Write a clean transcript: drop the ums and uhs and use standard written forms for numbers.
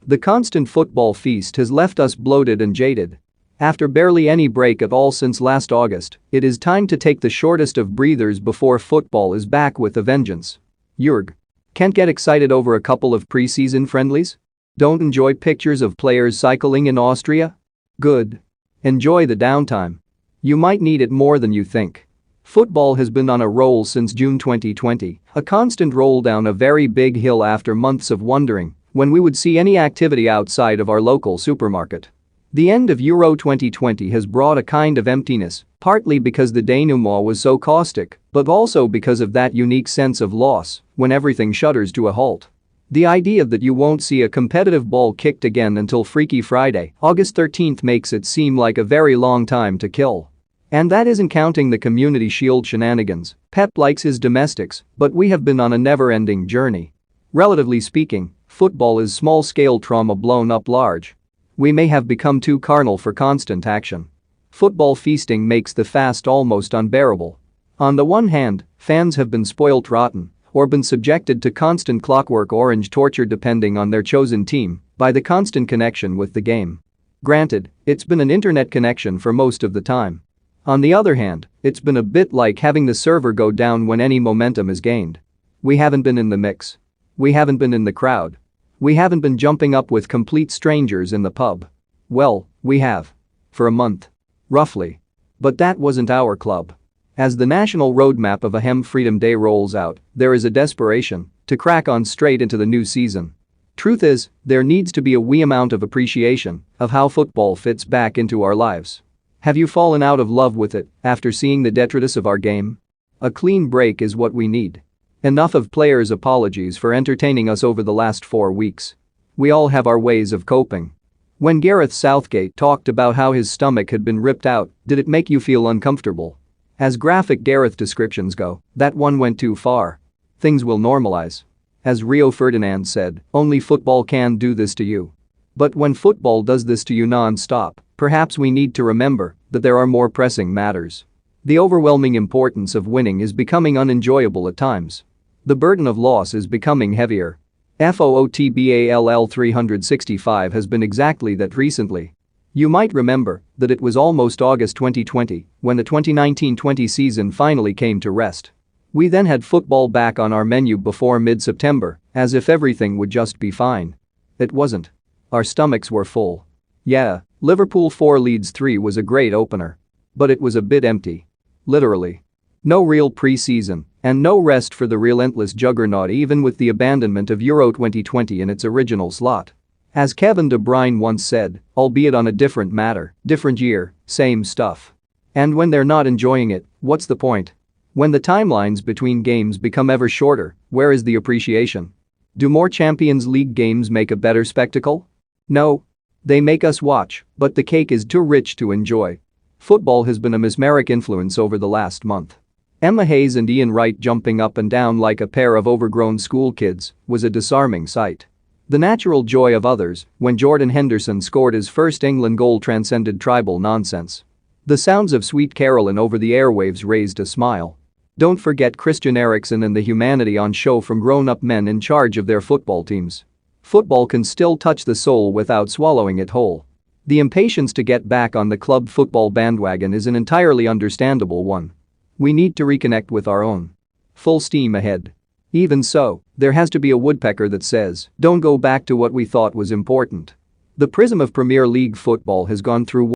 The constant football feast has left us bloated and jaded. After barely any break at all since last August, it is time to take the shortest of breathers before football is back with a vengeance. Jurg. Can't get excited over a couple of preseason friendlies? Don't enjoy pictures of players cycling in Austria? Good. Enjoy the downtime. You might need it more than you think. Football has been on a roll since June 2020, a constant roll down a very big hill after months of wondering when we would see any activity outside of our local supermarket. The end of Euro 2020 has brought a kind of emptiness, partly because the denouement was so caustic, but also because of that unique sense of loss when everything shudders to a halt. The idea that you won't see a competitive ball kicked again until Freaky Friday, August 13th, makes it seem like a very long time to kill. And that isn't counting the Community Shield shenanigans. Pep likes his domestics, but we have been on a never-ending journey. Relatively speaking, football is small-scale trauma blown up large. We may have become too carnal for constant action. Football feasting makes the fast almost unbearable. On the one hand, fans have been spoilt rotten or been subjected to constant Clockwork Orange torture depending on their chosen team by the constant connection with the game. Granted, it's been an internet connection for most of the time. On the other hand, it's been a bit like having the server go down when any momentum is gained. We haven't been in the mix. We haven't been in the crowd. We haven't been jumping up with complete strangers in the pub. Well, we have. For a month. Roughly. But that wasn't our club. As the national roadmap of a Hem Freedom Day rolls out, there is a desperation to crack on straight into the new season. Truth is, there needs to be a wee amount of appreciation of how football fits back into our lives. Have you fallen out of love with it after seeing the detritus of our game? A clean break is what we need. Enough of players' apologies for entertaining us over the last 4 weeks. We all have our ways of coping. When Gareth Southgate talked about how his stomach had been ripped out, did it make you feel uncomfortable? As graphic Gareth descriptions go, that one went too far. Things will normalize. As Rio Ferdinand said, only football can do this to you. But when football does this to you non-stop, perhaps we need to remember that there are more pressing matters. The overwhelming importance of winning is becoming unenjoyable at times. The burden of loss is becoming heavier. FOOTBALL 365 has been exactly that recently. You might remember that it was almost August 2020 when the 2019-20 season finally came to rest. We then had football back on our menu before mid-September, as if everything would just be fine. It wasn't. Our stomachs were full. Yeah, Liverpool 4 Leeds 3 was a great opener. But it was a bit empty. Literally. No real pre-season, and no rest for the relentless juggernaut even with the abandonment of Euro 2020 in its original slot. As Kevin De Bruyne once said, albeit on a different matter, different year, same stuff. And when they're not enjoying it, what's the point? When the timelines between games become ever shorter, where is the appreciation? Do more Champions League games make a better spectacle? No. They make us watch, but the cake is too rich to enjoy. Football has been a mesmeric influence over the last month. Emma Hayes and Ian Wright jumping up and down like a pair of overgrown school kids was a disarming sight. The natural joy of others when Jordan Henderson scored his first England goal transcended tribal nonsense. The sounds of Sweet Carolyn over the airwaves raised a smile. Don't forget Christian Eriksen and the humanity on show from grown-up men in charge of their football teams. Football can still touch the soul without swallowing it whole. The impatience to get back on the club football bandwagon is an entirely understandable one. We need to reconnect with our own. Full steam ahead. Even so, there has to be a woodpecker that says, don't go back to what we thought was important. The prism of Premier League football has gone through